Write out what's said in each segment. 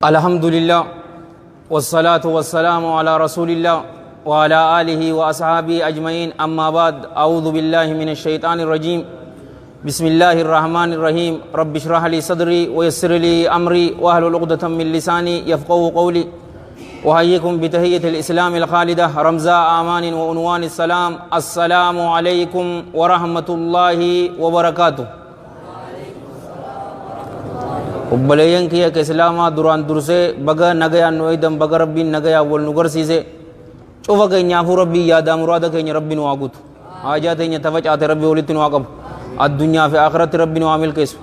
الحمد لله والصلاة والسلام على رسول الله وعلى آله وأصحابه أجمعين أما بعد أعوذ بالله من الشيطان الرجيم بسم الله الرحمن الرحيم رب اشرح لي صدري ويسر لي أمري واحلل عقدة من لساني يفقهوا قولي وحييكم بتحية الإسلام الخالدة رمزاء أمان وعنوان السلام السلام عليكم ورحمة الله وبركاته Obboleeyyan kiyya ka islaamaa duraan dursee baga nagayaan nu eeydan baga rabbiin nagayaa wal nu garsiise cufa keenyaafuu rabbii yaadaa muraada keenya rabbi nu haa guutu haajaa teenya tafacaate rabbi walitti nu haa qabu addunyaa fi aakiratti rabbi nu haa milkeessu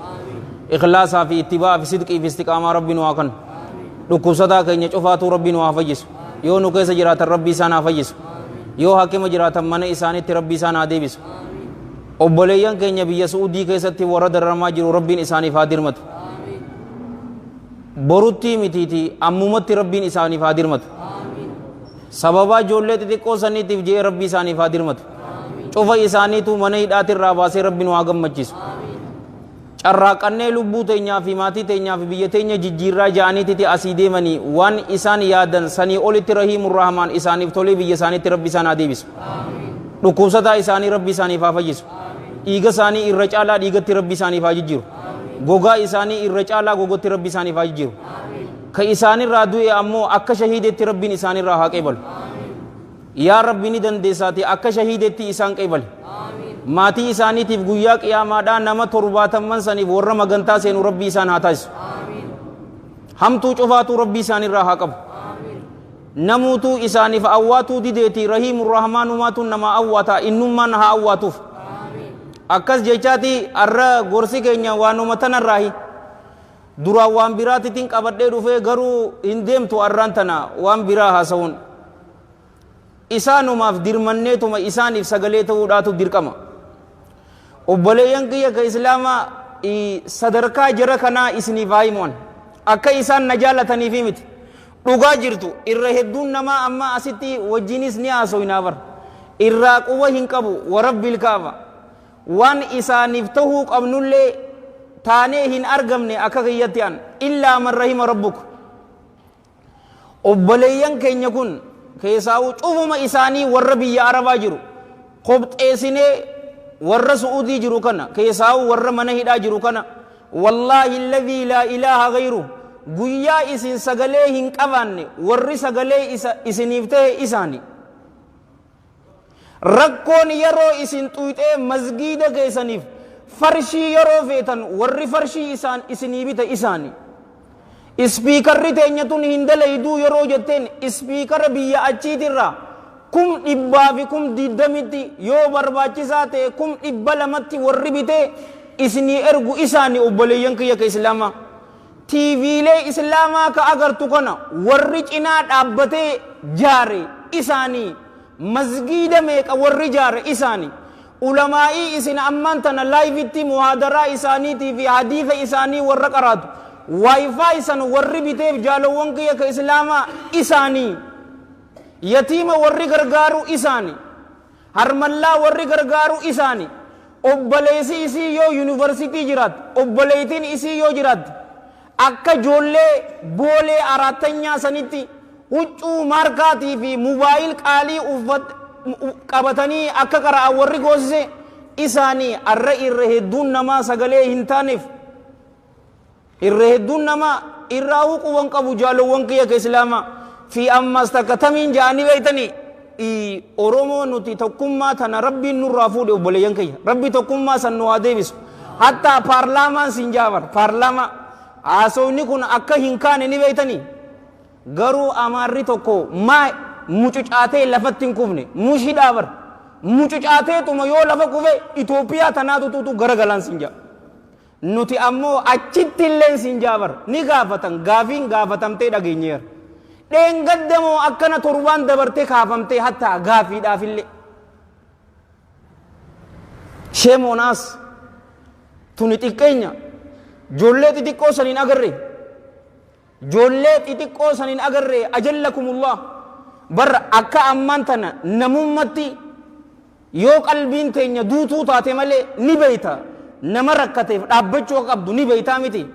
ikhlaasaa fi ittibaa fi sidqii fi istiqaamaa rabbi nu haa kennu dhukkubsataa keenya cufaatuu rabbi nu haa fayyisu yoo nu keessa jiraatan rabbi isaan haa fayyisu yoo hakima jiraatan mana isaanitti rabbi isaan haa deebisu obboleeyyan keenya biyya Suudii keessatti warra dararamaa jiru rabbiin isaaniif haa dirmatu borutti mititi ammumatti rabbiin isaaniif haa dirmatu sababa ijoollee xixiqqoo saniitiif jee rabbii isaaniif haa dirmatu cufa isaaniitu mana hidhaatirraa baasee rabbiin waa gammachiisu carraaqannee lubbuu teenyaa fi maatii teenyaa fi biyya teenya jijjiirraa ja'aniititi asii deemanii waan isaan yaadan sanii olitti rahiimur rahmaan isaaniif tolee biyya isaaniitti rabbi isaan haa deebisu dhukkubsataa isaanii rabbi isaaniif haa fayyisu dhiiga isaanii irra caalaa dhiigatti rabbi isaaniif haa jijjiiru gogaa isaanii irra caalaa gogotti rabbi isaaniif haa jijjiiru ka isaanirraa du'e ammoo akka shahiidetti rabbiin isaanirraa haa qeebalu yaa rabbi ni dandeessaati akka shahiidetti isaan qeebale maatii isaaniitiif guyyaa qiyaamaadhaa nama 70 saniif warra magantaa seenu rabbi isaan haa taasisu hamtuu cufaatuu rabbi isaanirraa haa qabu namuutuu isaaniif awwaatuu dideeti rahiimur rahmaanumaatuun nama awwaataa innummaan haa awwaatuuf akkas jechaati arra gorsi keenya waanuma tanarraahi duraan waan biraatitiin qabadhee dhufee garuu hin deemtu arraan tana waan biraa haasa'uun isaanumaaf dirmanneetuma isaaniif sagalee ta'uudhaatu dirqama obboleeyyan kiyya ka islaamaa sadarkaa jara kanaa isiniif haa himuun akka isaan na jaalataniifi miti dhugaa jirtu irra hedduun namaa amma asitti wajjinis ni haasoyinaa bar irraa quba hin qabu warabbil kaaba waan isaaniif tahuu qabnullee taanee hin argamne akka kiyyatti an illaa man rahima rabbuk obboleeyyan keenya kun keessaa'uu cufuma isaanii warra biyya arabaa jiru qobxeessinee warra su'uudii jiru kana keessaa'uu warra mana hidhaa jiru kana wallaahi alladhii laa ilaaha gayru guyyaa isin sagalee hin qabaanne warri sagalee isiniif ta'e isaanii rakkoon yeroo isin xuyxee masgiida keessaniif farshii yeroo feetan warri farshii isaan isinii bita isaani ispiikarri teenyatun hin dalayduu yeroo jetteen ispiikara biyya achiitirraa 100 fi 20 yoo barbaachisaa ta'e 200 warri bitee isinii ergu isaani obboleeyyan kiyya ka islaamaa tiiviilee islaamaa ka agartu kana warri cinaa dhaabbatee jaare isaanii masgiida meeqa warri jaare isaani ulamaa'ii isin ammaan tana laayivitti muhaadaraa isaaniitii fi hadiisa isaanii warra qaraatu waayifaa isan warri biteef jaalawwan kiyya ka islaamaa isaanii yatiima warri gargaaru isaani harmallaa warri gargaaru isaani obboleessi isii yoo yuunivarsitii jiraat obboleeytiin isii yoo jiraat akka ijoollee boolee arattanyaa sanitti huccuu maarkaatii fi mobaayil qaalii qabatanii akka qara'an warri goosise isaanii arra irra hedduun namaa sagalee hin taaneef irra hedduun namaa irraa huquban qabu jaalawwan kiyya ka islaamaa fi ammas takka tamiin ja'anii beeytanii oromoo nuti tokkummaa tana rabbiin nurraa fuudhe obboleeyyan kiyya rabbi tokkummaa san nu haa deebisu hattaa paarlaamaan sin jaabar paarlaamaa haasawni kun akka hin kaane ni beeytanii garuu amaarri tokko maa mucucaatee lafatti hin kufne mushidhaa bar mucucaateetuma yoo lafa kufe Itoophiyaa tanaatutu garagalaan sin jaa nuti ammoo achitti illee sin jaa bar ni gaafatan gaafiin gaafatamtee dhageenyeera dheengaddamoo akkana torbaan dabartee kaafamtee hattaa gaafiidhaafillee sheemonaas tuni xiqqeenya ijoollee xixiqqoo saniin agarre ijoollee xixiqqoo saniin agarre ajallakumullah bar akka ammaan tana namummatti yoo qalbiin teenya duutuu taate malee ni beeyta nama rakkateef dhaabbachuu qabdu ni beeytaa miti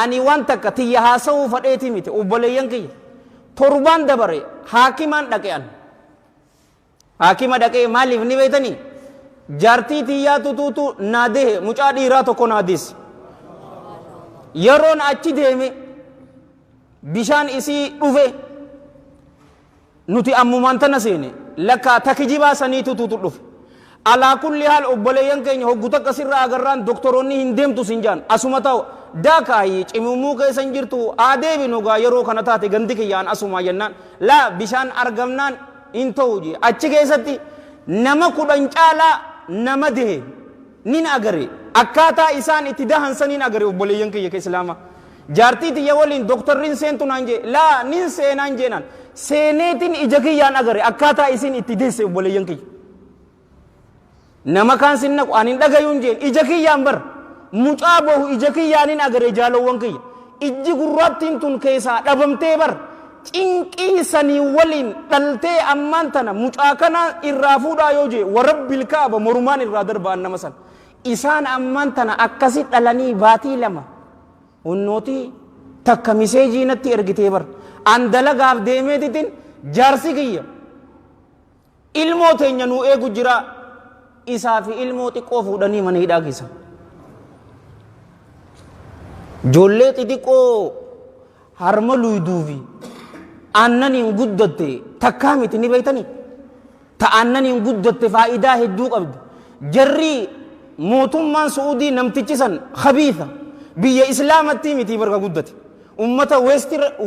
ani waan takka tiyya haasa'uu fadheeti miti obboleeyyan kiyya torbaan dabare haakimaan dhaqe'an haakima dhaqee maaliif ni beeytanii jaartii tiyyaa tutuutu naadee mucaa dhiiraa tokko naadis yeroon achi deeme bishaan isii dhufe nuti ammumaan tana seene lakka takijibaa sanii tutuutu dhufe alaa kulli haal obboleeyyan keenya hoggu takka sirra agarraan doktoroonni hin deemtu sin jaan asuma ta'u daakaayi cimumuu keessan jirtu aadeebi nugaa yeroo kana taate gandi kiyyaan asuma jennaan laa bishaan argamnaan hin ta'u jee achi keessatti nama 10 caalaa nama dehe nin agare akkaataa isaan itti dahan saniin agare obboleeyyan kiyya ka islaama jaartii tiyya waliin doktorriin seentu naan jee laa nin seenaan jeenaan seeneetiin ija kiyyaan agare akkaataa isin itti deesse obboleeyyan kiyya nama kaan sin naqu anin dhagayuun jeen ija kiyyaan bar mucaa bohu ija kiyyaanin agare jaalowwan kiyya ijji gurraattiin tun keessaa dhabamtee bar cinqii sanii waliin dhaltee ammaan tana mucaa kana irraa fuudhaa yoo jee warabbil kaaba morumaan irraa darbaan nama san isaan ammaan tana akkasi dhalanii baatii 2 hunnooti takka miseejii natti ergitee bar an dalagaaf deemeetitin jaarsi kiyya ilmoo teenya nuu eegu jira isaa fi ilmoo xiqqoo fuudhanii mana hidhaa geessan ijoollee xixiqqoo harma luyduufi annaniin guddatte takkaa miti ni beeytanii ta annaniin guddatte faayidaa hedduu qabdi jarri mootummaan suudii namtichi san khabiitha biyya islaamatti miti barga guddate ummata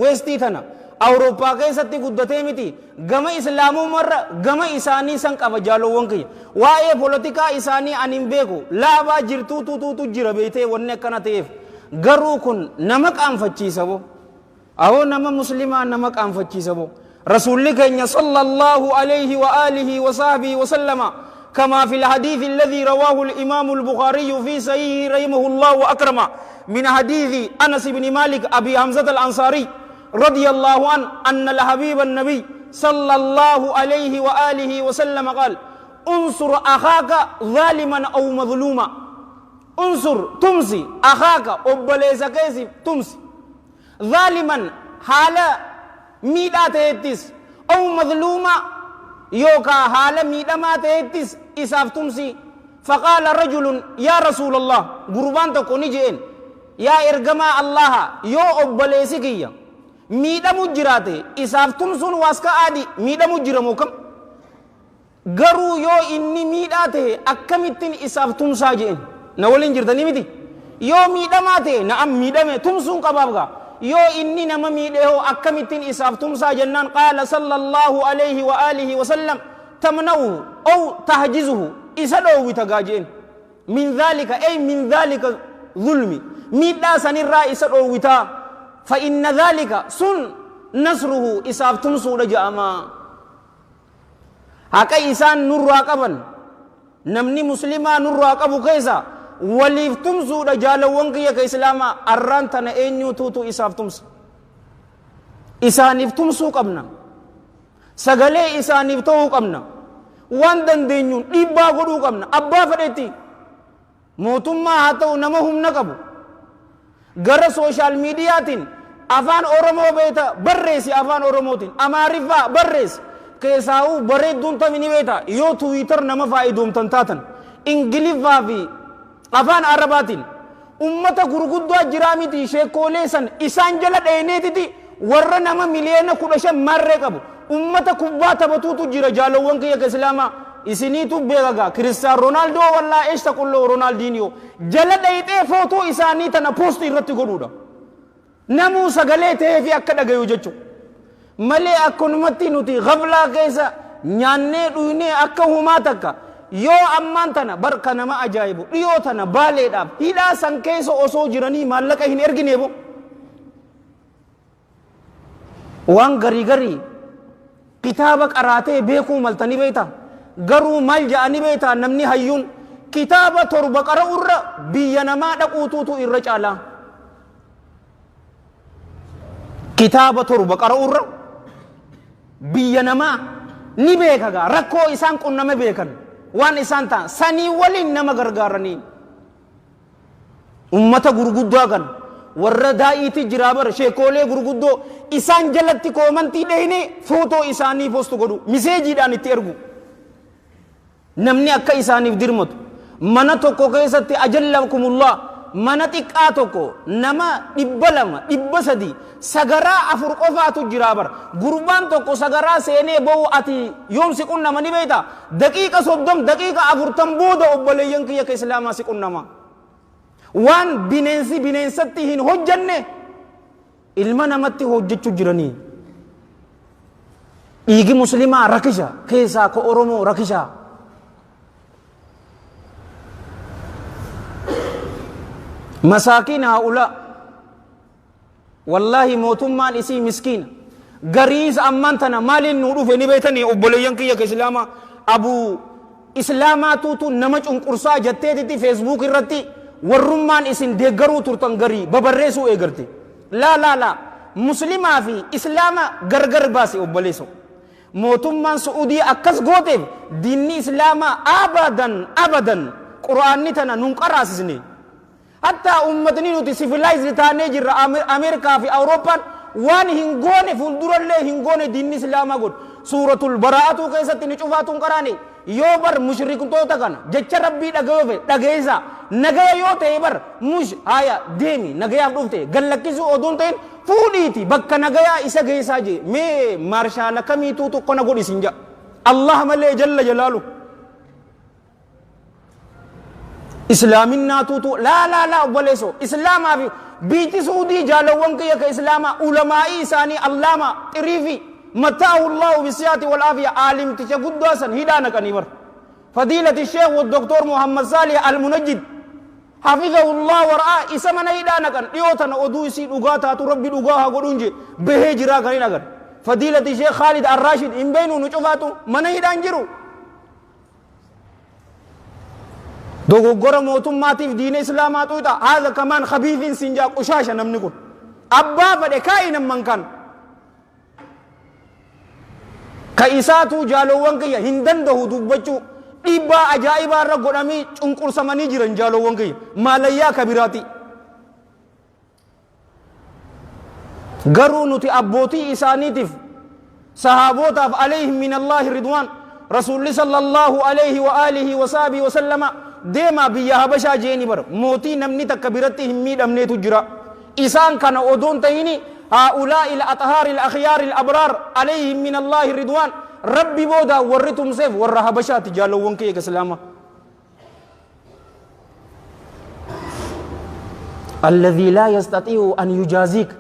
westii tana awurooppaa keessatti guddatee miti gama islaamumarra gama isaanii san qaba jaalowwan kiyya waa'ee polotikaa isaanii anin beeku laabaa jirtuutuutu jira beeytee wanni akkana ta'eef garuu kun nama qaanfachiisa bo أو نما مسلما نما كان فتشيسبو رسول الله صلى الله عليه وآله وصحبه وسلم كما في الحديث الذي رواه الإمام البخاري في صحيح رحمه الله وأكرمه من حديث أنس بن مالك أبي حمزة الأنصاري رضي الله عنه أن الحبيب النبي صلى الله عليه وآله وسلم قال انصر أخاك ظالما أو مظلوما انصر تمسي أخاك أبليس كيسي تمسي ظالما حالا ميدا تهتس أو مظلوما يوكا حالا ميدا ما تهتس إساف تمسي فقال رجل يا رسول الله قربان تكوني جئن يا إرقما الله يو أبليسي كيا ميدا مجراته إساف تمسون واسكا آدي ميدا مجرموكم غرو يو إني ميدا ته أكمتين إساف تمسا جئن نولين جرتني ميدي يو ميدا ما ته نعم ميدا مي تمسون كبابغا يو إني نما ميده أكمتين إساف تمسا جنان قال صلى الله عليه وآله وسلم تمنعه أو تحجزه إسدو وتغاجين من ذلك أي من ذلك ظلم ميدا سنرى إسدو وتا فإن ذلك سن نصره إساف تمسو رجاما هكا إسان نرى قبن نمني مسلما نرى قبو كيسا waliif tumsuudha jaalawwan kiyya ka islaamaa arraan tana eenyuutuutu isaaf tumsa isaaniif tumsuu qabna sagalee isaaniif ta'uu qabna waan dandeenyuun dhiibbaa godhuu qabna abbaa fedhetti mootummaa haa ta'u nama humna qabu gara sooshaal miidiyaatiin afaan oromoo beeta barreessi afaan oromootiin amaariffaa barreessi keessaa'uu bareedduun tamini beeta yoo tuwiitar nama faayidoomtan taatan ingiliffaa fi afaan arabaatiin ummata gurguddoo jiraa miti sheekoolee san isaan jala dheeneetiti warra nama miliyoona 15 marree qabu ummata kubbaa taphatuutu jira jaalawwan kiyya ka islaamaa isiniitu beekagaa Cristiano Ronaldo wallaa eessa qulloo Ronaldinho jala dheeyxee footoo isaanii tana poost irratti godhuudha namuu sagalee ta'ee fi akka dhagayu jechuudha malee akkanumatti nuti gaflaa keessa nyaannee dhuynee akka humaa takka yoo ammaan tana barka nama ajaa'ibu dhiyoo tana baaleedhaaf hidhaa san keessa osoo jiranii maallaqa hin ergineebo waan garii kitaaba qaraatee beekuu maltanii beeyta garuu maal ja'anii beeyta namni hayyuun kitaaba 7 qara'urra biyya namaa dhaquutuutu irra caalaa kitaaba 7 qara'urra biyya namaa ni beekagaa rakkoo isaan qunname beekan waan isaan ta'an sanii waliin nama gargaaranii ummata gurguddaa kan warra daa'iti jira bar sheekoolee gurguddoo isaan jalatti koomantii dhehine footoo isaanii postu godhu miseejiidhaan itti ergu namni akka isaaniif dirmatu mana tokko keessatti ajallakumullah mana xiqqaa tokko nama 200 300 sagaraa 4 qofaatu jira bar gurbaan tokko sagaraa seenee ba'u ati yoom si qunnama ni beekta daqiiqa 30 daqiiqa 40 booda obboleeyyan kiyya ka islaamaa si qunnama waan bineensatti hin hojjanne ilma namatti hojjechuu jiranii dhiigi muslimaa rakisha keessaa ka oromoo rakisha مساكين هؤلاء والله موتمان اسي مسكين غريز امانتنا مال نودف ني بيتني ابوليان كي اسلاما ابو اسلاما توتو نمچ انقرصا جتيتي فيسبوك رتي ورمان اسن دغرو ترتن غري ببرسو ايغرتي لا لا لا مسلما في اسلاما غرغر باسي ابوليسو موتمان سعودي اكس غوتيف دين اسلاما ابدا ابدا قران نتنا ننقراسني حتى أمتني نوتي سيفيلايز تاني جرا أمريكا في أوروبا وان هنغوني فندور الله هنغوني دين الإسلام أقول سورة البراءة كيسة نشوفاتون قراني يوبر مشرك توتا كان جتش ربي دغوفه دغيزا نغيا يوتي بر مش هيا ديمي نغيا دوفته غلكيسو اودونتين فوديتي بك نغيا إسا غيسا جي مي مارشال كمي توتو كنا غودي سنجا الله ملي جل جلاله إسلامنا توتو لا لا لا وليسو إسلام أبي بيتي سعودي جالوان كي إسلام علماء إساني علامة تريفي متاه الله بالصحة والعافية عالم تشغد دوسن هدانا كنيبر فضيلة الشيخ والدكتور محمد صالح المنجد حفظه الله ورعاه إسمنا هدانا كن يوتنا أدوسي لغاتا تربي لغاها قدونجي بهجرا كنينا كن فضيلة الشيخ خالد الراشد إن بينو نشوفاتو من هدان جرو دوغورا موتوماتيف دين اسلام اتوتا هذا كمان خبيث سنجا قشاشه نمنكم ابا فدي كاين من كان كايساتو جالوان كي هندن دو دبچو ديبا عجائبا رغدامي چنقور سمني جيرن جالوان كي ماليا كبيراتي غرو نتي ابوتي اسانيتف صحابوت عليهم من الله رضوان رسول الله صلى الله عليه واله وصحبه وسلم ديما بيا حبشا جيني بر موتي نمني تكبيرتي همي دمني تجرا إسان كان أودون تهيني هؤلاء الأطهار الأخيار الأبرار عليهم من الله الرضوان ربي بودا ورتم سيف ور حبشا تجالو ونكي كسلاما الذي لا يستطيع أن يجازيك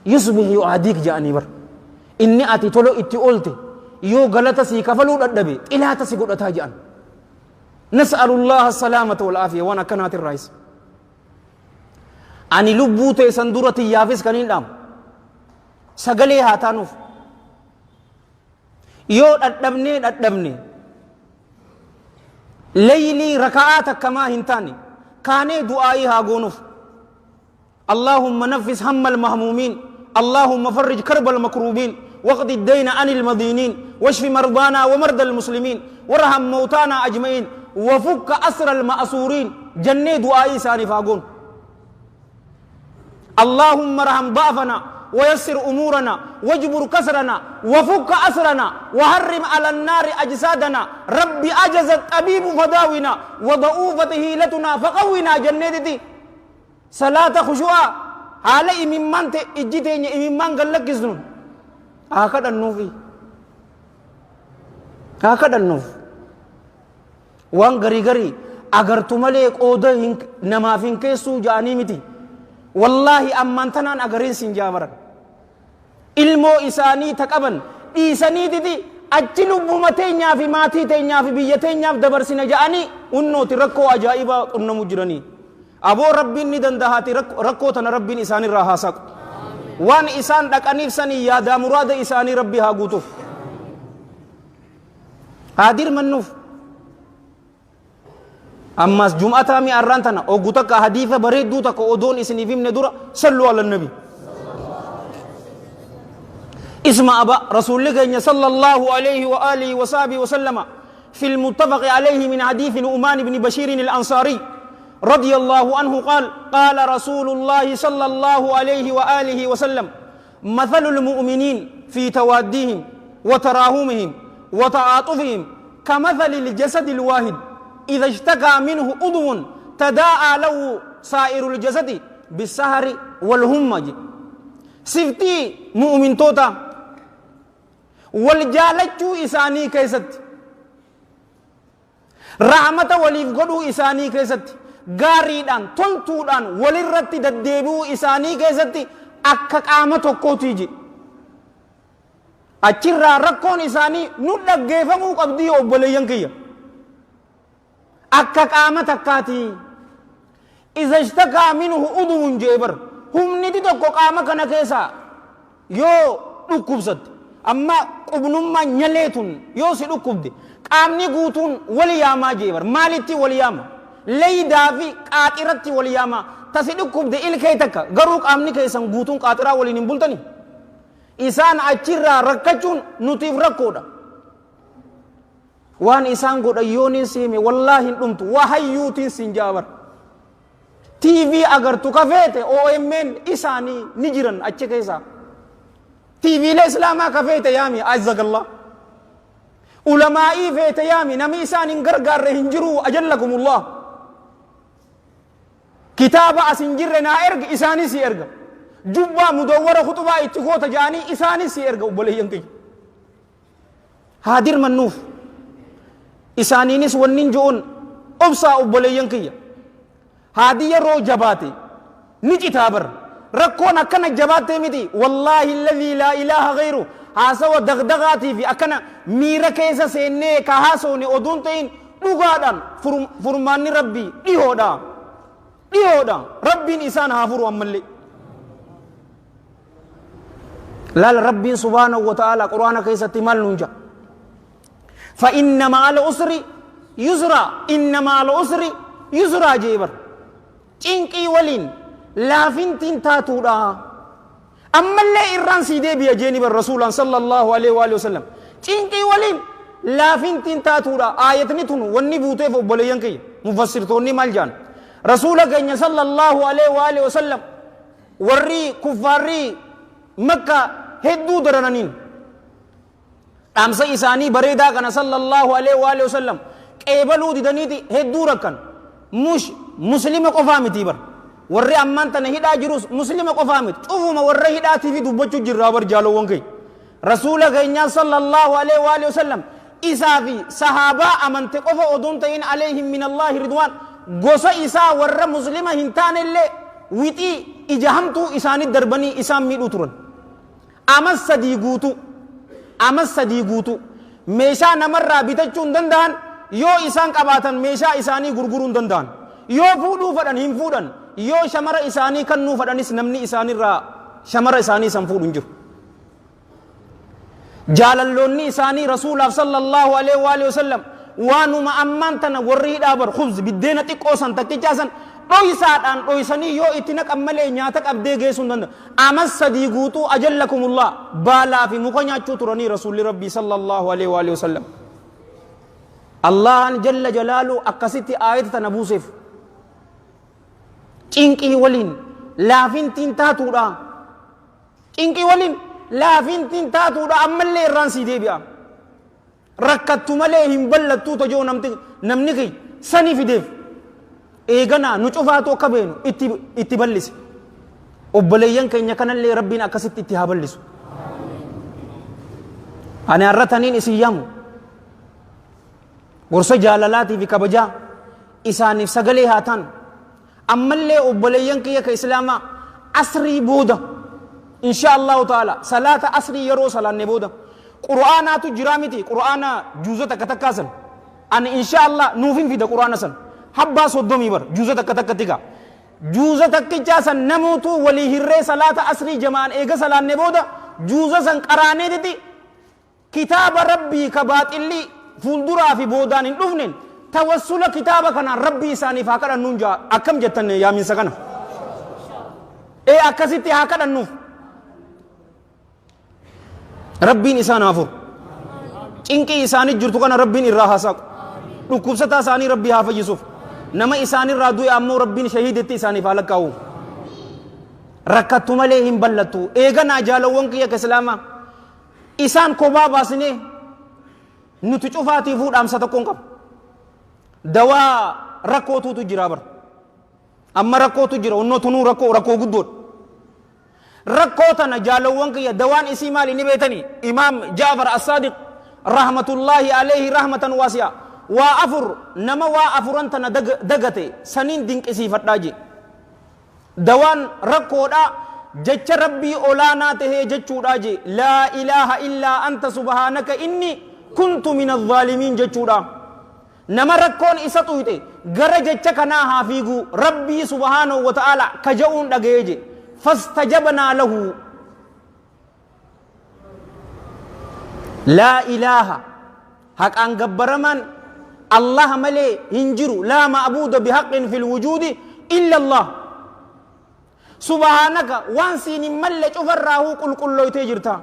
يصبح يعاديك جاني بر إني أتي تلو إتي أولتي يو غلطسي كفلو الدبي إلا تسي قد أتاجأن نسأل الله السلامة والعافية وانا كانت الرئيس أني لبوت سندورة يافس كنين دام سغلي هاتانوف يو أدبني ليلي ركعاتك كما هنتاني كاني دعائي هاغونوف اللهم نفس هم المهمومين اللهم فرج كرب المكروبين واقض الدين عن المدينين واشف مرضانا ومرضى المسلمين وارحم موتانا أجمعين وفك أسر المأسورين جنة دعائي ساني فاقون اللهم ارحم ضعفنا ويسر أمورنا واجبر كسرنا وفك أسرنا وحرم على النار أجسادنا ربي أجز الطبيب فداونا وضعوفة هيلتنا فقونا جنة دي صلاة خشوع على إممان إجتين إممان قلق إذنون هكذا النوفي هكذا النوف وان غري اگر تملے قوده نما فين كيسو جاني متي والله امانتنان اگرين سنجابر علمو اساني تقبن اساني دي اجلو بمتينيا في ماتي تينيا في بيتينيا دبر سنجاني انو تركو عجائبا انو مجرني ابو ربي ندندهاتي ركو تن ربي اساني راحاسق وان اسان دقنيف سني يا دا مراد اساني ربي هاغوتو حاضر منوف أما جمعة مي أرانتنا أو قطك حديثة بريد دوتك أو دون إسني في من دورة صلوا على النبي اسم أبا رسول الله صلى الله عليه وآله وصحبه وسلم في المتفق عليه من حديث نعمان بن بشير الأنصاري رضي الله عنه قال قال رسول الله صلى الله عليه وآله وسلم مثل المؤمنين في توادهم وتراهمهم وتعاطفهم كمثل الجسد الواحد إذا اشتكى منه عضو تداعى له سائر الجسد بالسهر والهمج سفتي مؤمن توتا والجالتشو إساني كيست رحمة وليف قدو إساني كيست غاريدان تلتودان ولرتي دديبو إساني كيست أكا قامة توقوتيجي أچرا ركون إساني ندق جيفمو قبدي أبوليان كيا أكا قامة تكاتي إذا اشتكى منه عضو جبر هم ندي توقو قامة كنا كيسا يو ركوبست أما قبنما نيليتون يو سي ركوبدي قامني قوتون ولياما جبر مالتي ولياما ليدا في قاطرتي ولياما تسي ركوبدي إلكيتك غروك قامني كيسان قوتون قاطرة ولين بلتني إسان أجرا ركجون نتيف ركودا وان إسان قد يونين سيمي والله انتمت وحيوتين سنجاور TV agar tu kafete OMN isani nijiran ache kaisa TV le islama kafete yami azzakallah ulama'i fete yami nami isani gargar hinjiru ajallakumullah kitaba asinjirre na erga isani si erga jubba mudawwara khutuba itikota jani isani si erga ubaleyan kai hadir manuf isani nis wannin joon obsa ubaleyan kai هذه رو جباتي نجي تابر ركونا كنا جباتي مدي والله الذي لا إله غيره هاسوا دغدغاتي في أكنا ميرا كيسا سيني كهاسوني أدونتين نغادان فرماني ربي إيهودا ربي إنسان هافروا أمالي لا ربي سبحانه وتعالى قرآن كيسا تمال ننجا فإن مع العسر يسرا إن مع العسر يسرا جيبر cinqii waliin laafintiin taatuudha ammallee irraan sii deebi'a jeeni bar rasuulaan sallallahu alaihi wa sallam cinqii waliin laafintiin taatuudha aayatni tun wanni buuteef obboleeyyan kiyya mufassirtoonni maal jaan rasuula keenya sallallahu alaihi wa sallam warri kuffaarrii makka hedduu darananiin dhaamsa isaanii bareedaa kana sallallahu alaihi wa sallam qeebaluu didaniiti hedduu rakkan muslima qofaa miti bar warri ammaan tana hidhaa jirus muslima qofaa miti cufuma warra hidhaatii fi dubbachuu jirraa bar jaalowwan kee rasuula keenyaa sallallahu alaihi wa sallam isaa fi sahaabaa amante qofa oduun ta'in alayhim min allaahi ridwaan gosa isaa warra muslima hin taanellee wixii ija hamtuu isaanit darbanii isaan miidhuu turan amas sadii guutu meeshaa namarraa bitachuu hin danda'an yoo isaan qabaatan meeshaa isaanii gurguruu hin danda'an yoo fuudhuu fadhan hin fuudhan yoo shamara isaanii kannuu fadhanis namni isaanirraa shamara isaanii san fuudhu hin jiru jaalalloonni isaanii rasuulaaf sallallahu alaihi wa sallam waanuma ammaan tana warri hidhaa bar khubz biddeena xiqqoo san takkichaa san dhoysaadhaan dhoysanii yoo itti naqan malee nyaata qabdee geessuu hin danda'u amas sadii guutuu ajallakumullah baalaa fi muka nyaachuu turanii rasuulli rabbii sallallahu alaihi wa sallam allahan jalla jalaalu akkasitti aayata tana buuseef cinqii waliin laafintiin taatuudha cinqii waliin laafintiin taatuudha ammallee irraan sii deebi'a rakkattu malee hin ballattuu tojoo namni kee sanii fideef eeganaa nu cufaatu akka beenu itti ballise obboleeyyan keenya kanallee rabbiin akkasitti itti haa ballisu ani har'ataniin isin yaamu gorsa jaalalaatii fi kabajaa isaaniif sagalee haa ta'an ammallee obboleeyyan kiyya ka islaamaa asrii booda insha allahu ta'ala salaata asrii yeroo salaanne booda qur'aanaatu jiraa miti qur'aana juuza takka takkaasan ani insha allah nuufin fida qur'aana san habbaa soddomii bar juuza takka takkatti gaa juuza takkichaa san namuutu walii hirree salaata asrii jamaan eega salaanne booda juuza san qaraaneetiti kitaaba rabbii ka baaxillii fuulduraa fi boodaan hin dhufneen tawassula kitaaba kanaan rabbii isaaniif haa kadhannuun jaa akkam jettan yaaminsa kana akkasitti haa kadhannuuf rabbiin isaan haa furu cinqii isaanii jirtu kana rabbiin irraa haa saaqu dhukkubsataa isaanii rabbii haa fayyisuuf nama isaan irraa du'e ammoo rabbiin shahiiditti isaaniif haa lakkaa'u rakkattu malee hin ballattu eeganaa jaalawwan kiyya ka islaamaa isaan kophaa baasnee nuti cufaatiifuu dhaamsa tokkoon qaba dawaa rakkootuutu jira bar amma rakkootu jira onnootunuu rakkoo guddoodha rakkoo tana jaalawwan kiyya dawaan isii maali ni beetanii imaam jaafar as-saadiq rahmatullaahi alayhi rahmatan waasi'a waa afur nama waa afuran tana dagate saniin dinqisiifadhaa je dawaan rakkoodha jecha rabbii olaanaa tahee jechuudha je laa ilaaha illaa anta subhaanaka inni kuntu min adh-dhaalimiin jechuudha nama rakkoon isa tuyxe gara jecha kanaa haa fiigu rabbii subhaanahu wa ta'ala kaja'uun dhaga'ee je fastajabnaa lahu laa ilaaha haqaan gabbaraman allah malee hin jiru laa ma'buuda bihaqqin fil wujuudi illa allah subhaanaka waan siinin malle cufarraahuu qulqullooytee jirta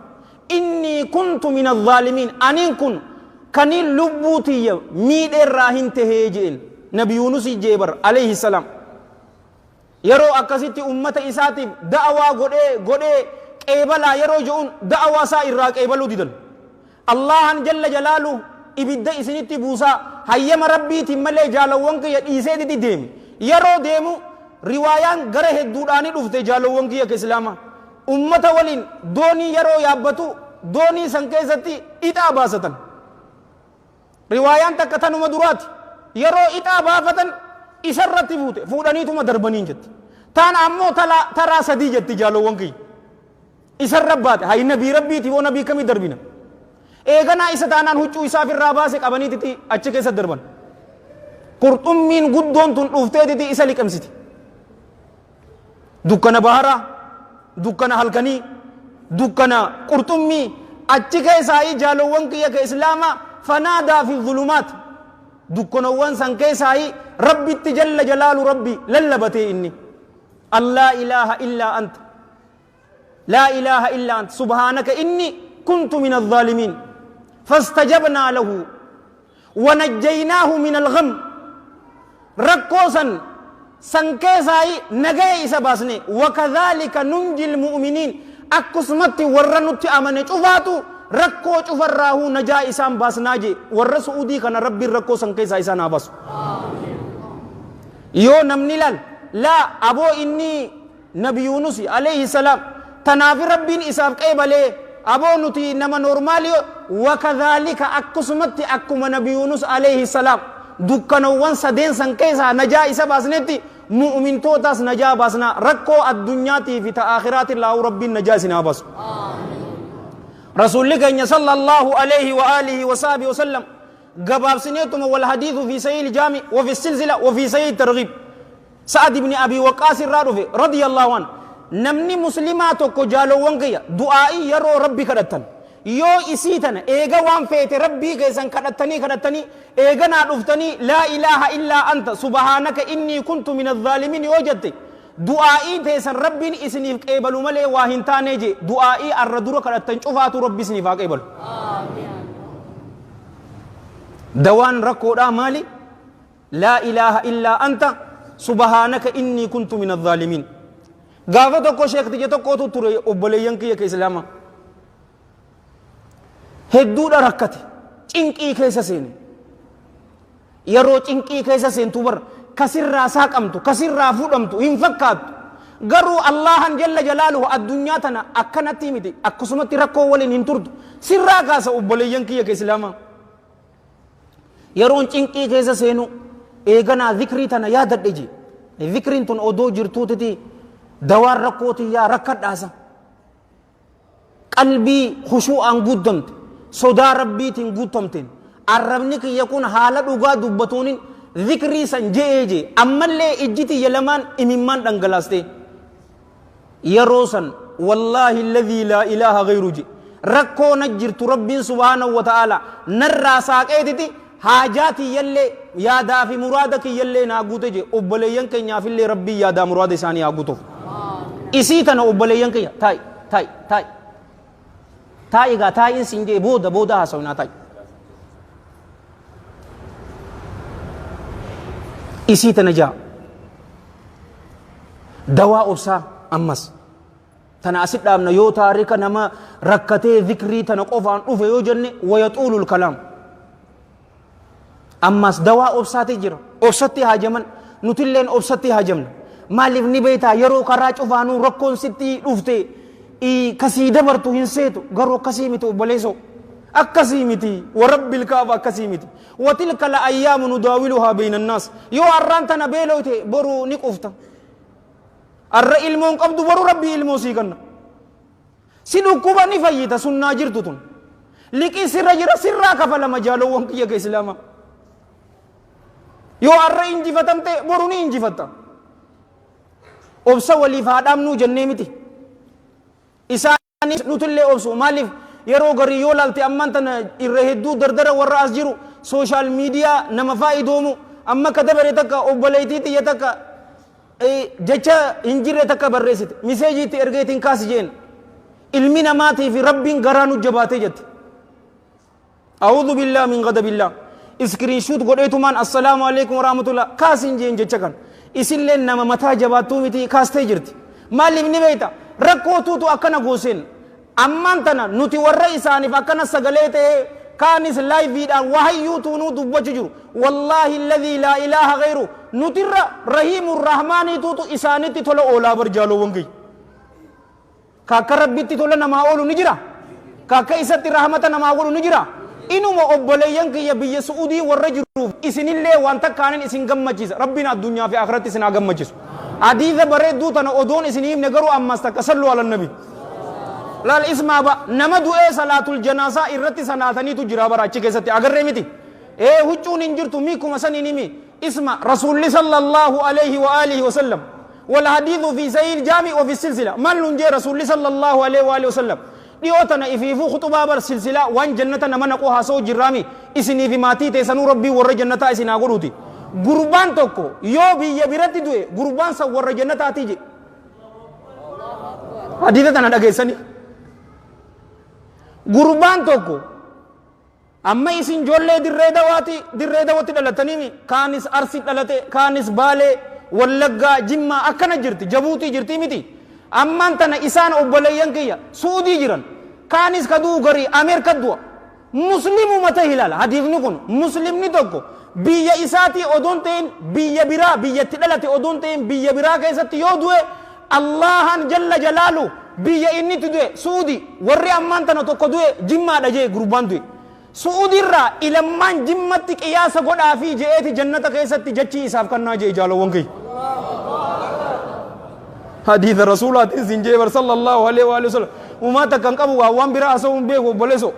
innii kuntu min adh-dhaalimiin aniin kun kaniin lubbuu tiyya miidheerraa hin tahee jeen nabi yuunus jeebar alayhi salaam yeroo akkasitti ummata isaatiif da'awaa godhee qeebalaa yeroo je'uun da'awaa isaa irraa qeebaluu didan allahan jalla jalaalu ibidda isinitti buusaa hayyama rabbiitiin malee jaalawwan kiyya dhiisee didi deemi yeroo deemu riwaayaan gara hedduudhaani dhufte jaalawwan kiyya ka islaama ummata waliin doonii yeroo yaabbatu doonii san keessatti ixaa baasatan riwaayaan takka tanuma duraati yeroo ixaa baafatan isarratti fuute fuudhaniituma darbaniin jetti taan ammoo taraa sadii jetti jaalawwan kiyya isarra baate hay nabii rabbiiti woo nabii kamii darbina eeganaa isa taanaan huccuu isaaf irraa baase qabaniititi achi keessa darban qurxummiin guddoon tun dhufteetiti isa liqamsiti dukkana baharaa dukkana halkanii dukkana qurxummii achi keessaa jaalawwan kiyya ka islaamaa fanaadaa fi dhulumaat dukkanawwan san keessaa rabbitti jalla jalaalu rabbi lallabatee inni allaa ilaaha illaa anta laa ilaaha illaa anta subhaanaka inni kuntu min adh-dhaalimiin fastajabnaa lahu wanajjaynaahu min al-gham rakkoosan san keessaa nagaya isa baasne wakadhaalika nunji al-mu'miniin akkasumatti warra nutti amane cufaatu rakkoo cufarraahuu najaa isaan baasnaa je warra su'uudii kana rabbiin rakkoo san keessaa isaan haa baasu yoo namni laal laa aboo inni nabi yuunus alayhi salaam tanaafi rabbiin isaaf qeebalee aboo nuti nama normaaliyo wakadhaalika akkasumatti akkuma nabi yuunus alayhi salaam dukkanawwan sadeen san keessaa najaa isa baasnetti mu'mintootaas najaa baasnaa rakkoo addunyaatii fi ta aakhiraatii laa'uu rabbiin najaa isin haa baasu رسول الله صلى الله عليه وآله وصحبه وسلم قباب سنيتم والحديث في سيء الجامع وفي السلسلة وفي سيء الترغيب سعد بن أبي وقاص الرادفي رضي الله عنه نمني مسلماتك جالو وانقيا دعائي يرو ربي كدتن يو إسيتنا إيغا وان فيت ربي كيسان كدتني إيغا نعرفتني لا إله إلا أنت سبحانك إني كنت من الظالمين وجدت du'aa'ii teessan rabbiin isiniif qeebalu malee waa hin taane je du'aa'ii arra dura kadhattan cufaatu rabbi isiniif haa qeebalu dawaan rakkoodhaa maali laa ilaaha illaa anta subhaanaka innii kuntu min adh-dhaalimiin gaafa tokko sheektije tokkootu ture obboleeyyan kiyya ka islaama hedduudha rakkate cinqii keessa seene yeroo cinqii keessa seentu bar kasirraa saaqamtu kasirraa fuudhamtu hin fakkaattu garuu allahan jalla jalaaluhu addunyaa tana akkanatti miti akkasumatti rakkoo waliin hin turtu sirraa kaasa obboleeyyan kiyya ka islaamaa yeroon cinqii keessa seenu eeganaa dhikrii tana yaadadhe je dhikriin tun odoo jirtuutiti dawaan rakkootii rakkadhaasa qalbii khushuu'aan guutamte sodaa rabbiitiin guutamteen arrabni kiyya kun haala dhugaa dubbatuunin dhikrii san je'ee ammallee ijjiti yalamaan imimmaan dhangalaaste yeroo san wallaahi alladhii laa ilaaha ghayru je rakkoo na jirtu rabbiin subhaanahu wa ta'ala narraa saaqeetiti haajaatii yallee yaadaa fi muraada kiyyallee naa guute je obboleeyyan keenyaafillee rabbii yaadaa muraada isaanii haa guutuuf isii tana obboleeyyan keenya taa'i gaa taa'iin siin jee booda haasawinaa taa'i isii tana jaa dawaa obsaa ammas tana asit dhaabna yoo taarika nama rakkatee dhikrii tana qofaan dhufe yoo jenne wayaxuulul kalaam ammas dawaa obsaati jira obsatti haajaman nutilleen obsatti haajamna maaliif ni beeytaa yeroo karaa cufaanuu rakkoon sitti dhufte kasii dabartu hin seetu garuu akkasii miti obboleessoo akkasii miti warabbil kaaba akkasii miti watilka la ayyaamu nudaawiluhaa bayna annaas yoo arraan tana beeloote boruu ni qufta arra ilmoon qabdu boruu rabbii ilmoo sii kanna si dhukkuba ni fayyita sunnaa jirtu tun liqii sirra jira sirraa kafalama jaalowwan kiyya ka islaama yoo arra injifatamte boruu ni injifatta obsa waliif haadhaamnuu jennee miti isaanis nutillee obsu maaliif yeroo garii yoo laalte ammaan tana irra hedduu dardara warra as jiru sooshaal miidiyaa nama faayidoomu amma ka dabare takka obboleeytii xiyya takka jecha hin jirre takka barreessite miseejiitti ergeetiin kaasi jeen ilmi namaatii fi rabbiin garaa nu jabaatee jette a'uudhu billaa min ghadabillah iskiriinshuut godheetumaan assalaamu alaikum warahmatullah kaasiin jeen jecha kan isilleen nama mataa jabaattuu miti kaastee jirti maaliif ni beeyta rakkootuutu akkana gooseen ammaan tana nuti warra isaaniif akkana sagalee ta'ee kaanis laayiviidhaan wahayyuutuu nuu dubbachu jiru wallaahi alladhii laa ilaaha gayru nutirra rahiimu rahmaaniituutu isaanitti tola oolaa barjaalowwan kiyya kaakka rabbitti tola namaa oolu ni jira kaakka isatti rahmata namaa godhu ni jira inuma obboleeyyan kiyya biyya su'udii warra jiruuf isinillee waan takkaanin isin gammachiisa rabbiin addunyaa fi akhiratti isin haa gammachiisu hadiisa bareedduu tana odoon isin himne garuu ammas takka sallu ala nabi laal ismaa ba nama du'ee salaatul janaasaa irratti sanaataniitu jira bara achi keessatti agarree miti huccuun hin jirtu miikuma saniin himi isma rasuulli sallallahu alayhi wa alihi wasallam wal hadiithu fi sahih jaami wa fi silsila mal nunjee rasuulli sallallahu alayhi wa alihi wasallam dhiyootana ifiifuu khuxubaa bar silsilaa waan jannata nama naqoo haasa'u jirraami isinii fi maatii teessanuu rabbii warra jannataa isin haa godhuuti gurbaan tokko yoo biyya biratti du'e gurbaan san warra jannataatii je hadiisa tana dhageessanii gurbaan tokko amma isin ijoollee dirree dawatti dhalatanii kaanis arsi dhalate kaanis baalee wallaggaa jimmaa akkana jirti jabuutii jirti miti ammaan tana isaan obboleeyyan kiyya suudii jiran kaanis kaduu garii ameerika du'a muslimu mata hilaala hadiifni kun muslimni tokko biyya isaatii odoon ta'in biyya biraa biyyatti dhalate odoon ta'in biyya biraa keessatti yoo du'e allahan jalla jalaalu biyya inni du'e suudi warri ammaan tana tokko du'e jimmaadha jee gurbaan du'e suudirraa ilammaan jimmatti qiyaasa godhaa fi je'eeti jannata keessatti jechii isaaf kannaa jee jaalowwan kiyya hadiisa rasuulaatiin sin jee bar sallallahu alaihi wa sallam ummata kan qabu waan biraa asoo hin beeku obboleeso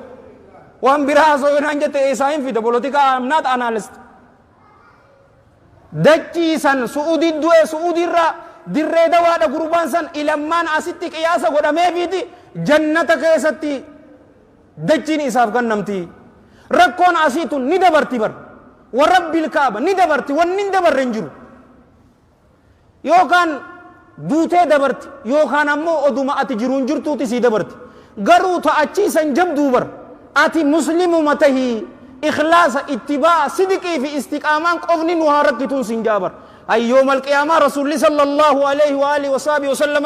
waan biraa asoo hin jette isaa hin fida politika am not analyst dachii san suudi du'e suudirraa dirree dawaadha gurbaan san ilammaan asitti qiyaasa godhameefiiti jannata keessatti dachiin isaaf kannamti rakkoon asiitun ni dabarti bar warabbil kaaba ni dabarti wanni hin dabarre hin jiru yookaan duutee dabarti yookaan ammoo oduma ati jiruun jirtuuti sii dabarti garuu ta'achiisan jabduu bar ati muslimuma tahii ikhlaasa ittibaa sidiqii fi istiqaamaan qofni nu haa rakkituun sin jaabar يوم القيامة رسول الله صلى الله عليه وآله وصحبه وسلم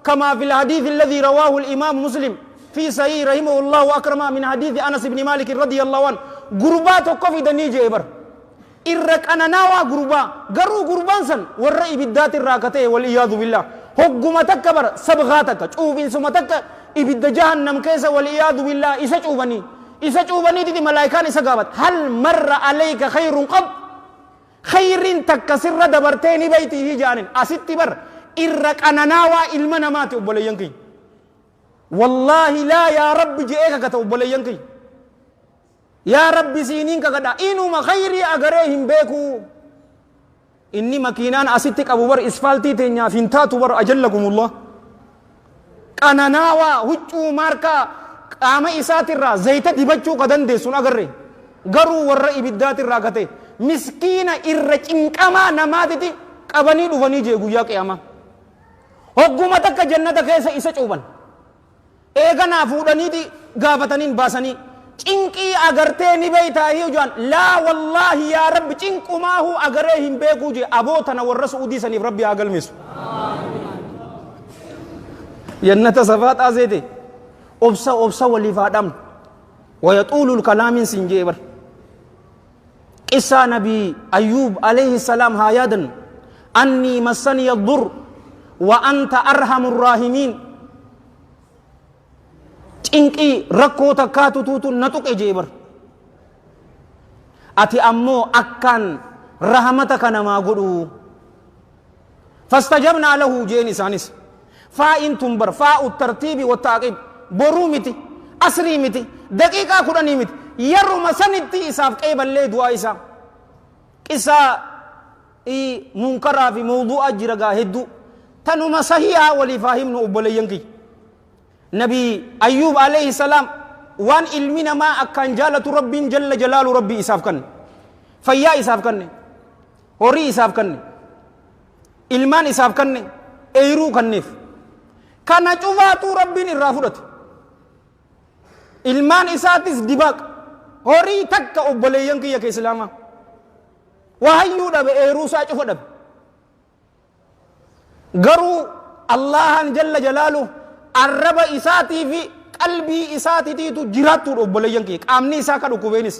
كما في الحديث الذي رواه الإمام مسلم في صحيح رحمه الله أكرم من حديث أنس بن مالك رضي الله عنه غربات وقفي دنيجي إبر إرك أنا ناوى غربا غرو غربان سن والرأي بالذات الراكته والإياذ بالله حكومتك بر سبغاتك شوف إن سمتك إبد جهنم كيس والإياذ بالله إسا شوفني تدي ملايكان إسا قابت هل مر عليك خير قط خيرين تكسر دبرتين بيته جانن أستي بر إرك أنا ناوى إلمنا ماتي أبولي ينكي والله لا يا رب جئك كتو أبولي ينكي يا رب سينين كدا إنو ما خيري أغريهم بيكو إني مكينان أستيك أبو بر إسفالتي تنيا فينتاتو بر أجلكم الله أنا ناوى هجو ماركا قام إسات الرا زيتة دبجو قدن دي سن أغري غرو ورئي بالذات الرا كتي مسكينة إرچنكما نماتتي قبني دفني جيغو يا قياما حكومتك جنة كيسا إسا چوبن إيغا نافودني دي غافتنين باسني cinqii agartee ni beeytaa hiyu jaan laa wallaahi yaa rabbi cinqumaahu agaree hin beekuu je abootana warra su'udii saniif rabbi haa galmeessu jannata safaa xaaseete obsa waliif haa dhabnu wayaxuulul kalaamin sin jee bar qissaa nabii ayyuub alayhi salaam haa yaadannu annii massaniya dur wa anta arhamu rraahimiin cinqii rakkoo takkaatu tuutu na tuqe jee bar ati ammoo akkaan rahamata kanamaa godhu fastajabnaa lahu jeen isaanis faa'in tun bar faa'u tartiibi wattaaqib boruu miti asrii miti daqiiqaa kudhanii miti yeruma sanitti isaaf qeeballee du'aa isaa qissaa munkaraa fi mawduu'a jira gaa hedduu tanuma sahihaa waliif haa himnu obboleeyyan kiyya nabii ayyuub alayhi salaam waan ilmi namaa akkaan jaalatu rabbiin jalla jalaalu rabbii isaaf kanne fayyaa isaaf kanne horii isaaf kanne ilmaan isaaf kanne eeyruu kanneef kana cufaatuu rabbiin irraa fudhate ilmaan isaatis dibaaqa horii takka obboleeyyan kiyya ka islaamaa wahayyuu dhabe eeruu isaa cufa dhabe garuu allahan jalla jalaalu arraba isaatii fi qalbii isaatiitiitu jiraattuudha obboleeyyan kiyya qaamni isaa ka dhukkubeenis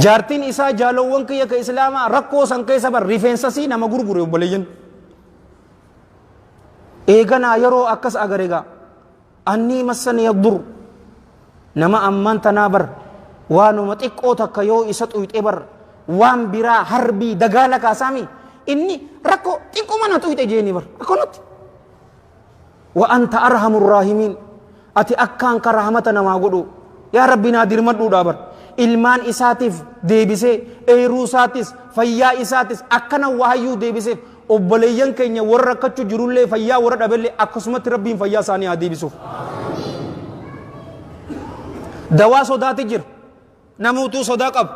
jaartiin isaa jaalowwan kiyya ka islaamaa rakkoo san keessa bar rifeensasii nama gurgure obboleeyyan eeganaa yeroo akkas agaregaa annii massani yaddur nama amman tanaa bar waanuma xiqqoo takka yoo isa xuyxe bar waan biraa harbii dagaala kaasaami inni rakkoo xiqquma na xuyxe jeeni bar akkanatti wa anta arhamu rraahimiin ati akkaan ka rahmata namaa godhu yaa rabbi naa dirmadhuudha bar ilmaan isaatiif deebisee eeruu isaatis fayyaa isaatis akkana wahayyuu deebiseef obboleeyyan keenya warra rakkachuu jirullee fayyaa warra dhabellee akkasumatti rabbiin fayyaa isaanii haa deebisuuf dawaa sodaati jira namuutuu sodaa qaba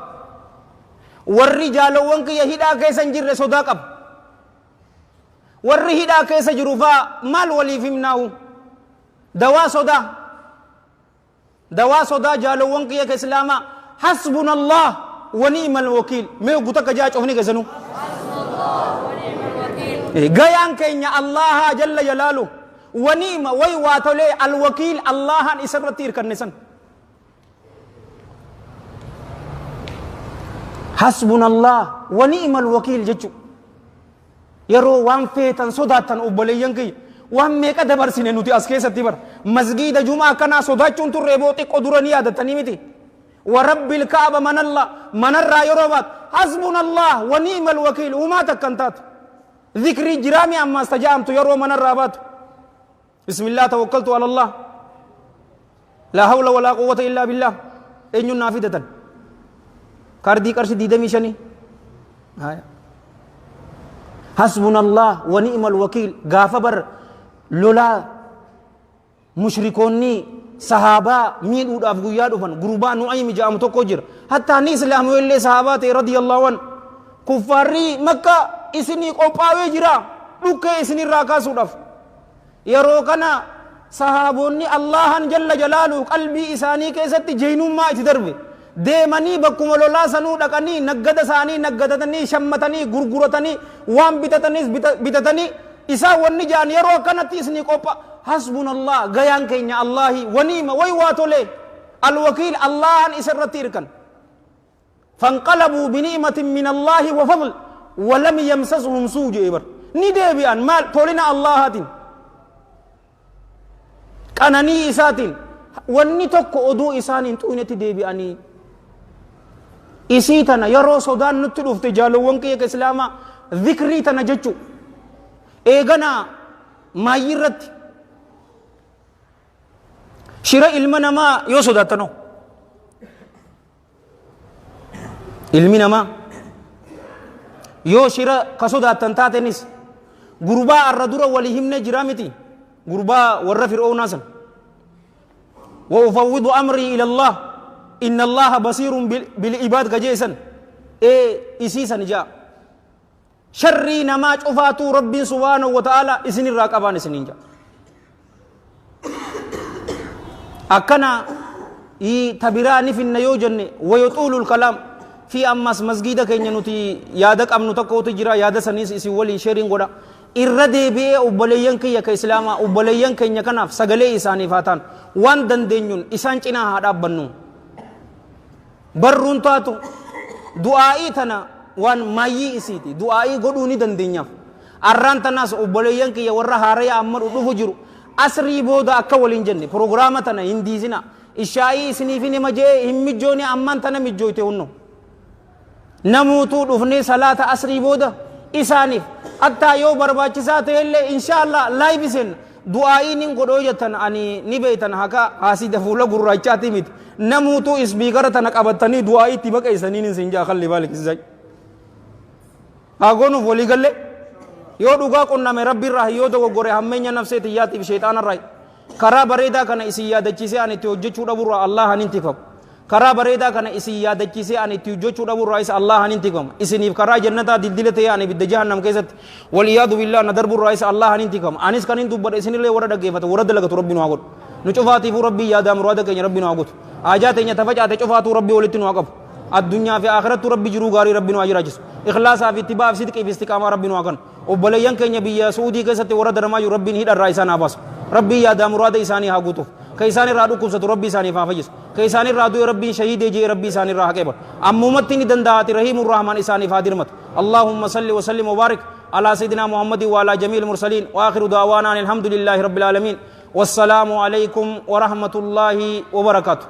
warri jaalowwan kiyya hidhaa keessa hin jirre sodaa qaba warri hidhaa keessa jiru faa maal waliif himnaahu dawaa sodaa jaalowwan kiyya ka islaamaa hasbuna allah wa ni'mal wakiil mee gutakka jaa cofni keessanuu gayaan keenya allaha jalla jalaalu wa ni'ma way waa tolee alwakiil allahan isarratti hirkanne san hasbuna allah wa ni'mal wakiil jechu yeroo waan feetan sodaatan obboleeyyan kiyya waan meeqa dabarsine nuti as keessatti bar masgiida jumaa kanaa sodaachuun turree boo xiqqoo dura ni yaadatanii miti wa rabbil kaaba manarraa yeroo baat hasbuna allah wa ni'mal wakiil uumaa takkan taatu ذكري جرامي أما استجامت يرو من الرابات بسم الله توكلت على الله لا حول ولا قوة إلا بالله إن نافذة كاردي كرش دي دميشني حسبنا الله ونعم الوكيل غافبر لولا مشركوني صحابة مين أود أفغو يادوفن غروبا نعيم جام تكوجر حتى نسلام ويلي صحابات رضي الله عنه كفاري مكة isini qophaawee jira dhukkee isini irraa kaasuudhaaf yeroo kana sahaabonni allahan jalla jalaalu qalbii isaanii keessatti jeenummaa itti darbe deemanii bakkuma lolaa sanuu dhaqanii naggada isaanii naggadatanii shammatanii gurguratanii waan bitatanii isaa wanni jaan yeroo akkanatti isini qopha hasbunallah gayaan keenya allahi waniima way waa tolee alwakiil allahan isarratti hirkan fanqalabuu bini'matin min allahi wa fadl ولم يمسسهم سوء جبر ندبي أن مال تولنا اللهاتين كانني إساتين ونتك أدو إسانين تونتي دبي أني إسيتنا يرو سودان نتلوف تجالو وانكي كإسلاما ذكري تنجتشو إيغنا ما يرت شراء علمنا ما يوسوداتنو علمنا ما yoo shira ka sodaatan taatenis gurbaa arra dura walii himne jira miti gurbaa warra fir'oonaa san wa ufawwidu amrii ila allah inna allaha basiirun bil ibaad gajeesan isiisan jaa sharrii namaa cufaatuu rabbiin subhaanahu wa ta'ala isinirraa qabaan isiniin jaa akkana tabiraani finna yoo jenne wayuxuulul kalaam fi ammas masgiida keenya nuti yaada qabnu tokkotu jira yaada saniis isin waliin sheeriin godha irra deebi'ee obboleeyyan kiyya ka islaamaa obboleeyyan keenya kanaaf sagalee isaaniif haa ta'an waan dandeenyuun isaan cinaa haa dhaabbannu barruun taatu du'aa'ii tana waan maayyii isiiti du'aa'ii godhuu ni dandeenyaaf arraan tanaas obboleeyyan kiyya warra haaraya amma dhufu jiru asrii booda akka waliin jenne prograama tana hin diisina ishaa'ii isiniif nima jee hin mijjoone ammaan tana mijjooyte hunno namuutuu dhufnee salaata asrii booda isaaniif attaa yoo barbaachisaa ta'ellee inshaallah laayibisen du'aa'ii nin godhoo jettan ani ni beeytan haka haasida fuula gurraachaati miti namuutuu isbiikara tana qabattanii du'aa'ii itti baqeessaniin isin jaa kalli baalikisisay haa goonuuf walii galle yoo dhugaa qunname rabbiirraa yoo dogoggore hammeenya nafseeti yaatiif sheexaanarraa karaa bareedaa kana isin yaadachiisee ani itti hojjechuu dhaburraa Allah hanin tifamu karaa bareedaa kana isin yaadachiisee ani itti hojjechuu dhaburraa isa Allah hanin tifamu isiniif karaa jannataa dildila ta'e ani bidda jahannam keessatti waliyaadu billah na darburraa isa Allah hanin tifamu anis kanin dubbadhe isinillee warra dhaggeeffata warra dalagatu rabbi nu haa godhu nu cufaatiifuu rabbii yaadaa muraada keenya rabbi nu haa godhu haajaa teenya tafacaate cufaatuu rabbi walitti nu haa qabu addunyaa fi akhirattu rabbi jiruu gaarii rabbi nu haa jiraachisu ikhlaasaa fi ittibaa fi sidqii fi istiqaamaa rabbi nu haa kennu obboleeyyan keenya biyya suudii keessatti warra daramaa jiru rabbiin hidharraa isaan haa baasu rabbii yaadaa muraada isaanii haa guutuuf ka isaan irraa dhukkubsatu rabbi isaaniif haa fayyisu ka isaan irraa du'e rabbiin shahiidee jee rabbi isaan irraa haa qeebalu ammumatti ni danda'ati rahiimur rahmaan isaaniif haa dirmatu allahumma salli wa sallim wa barik ala sayyidina muhammadin wa ala jamiil mursaliin wa akhiru da'waana alhamdulillahi rabbil alamin wassalamu alaykum wa rahmatullahi wa barakatuh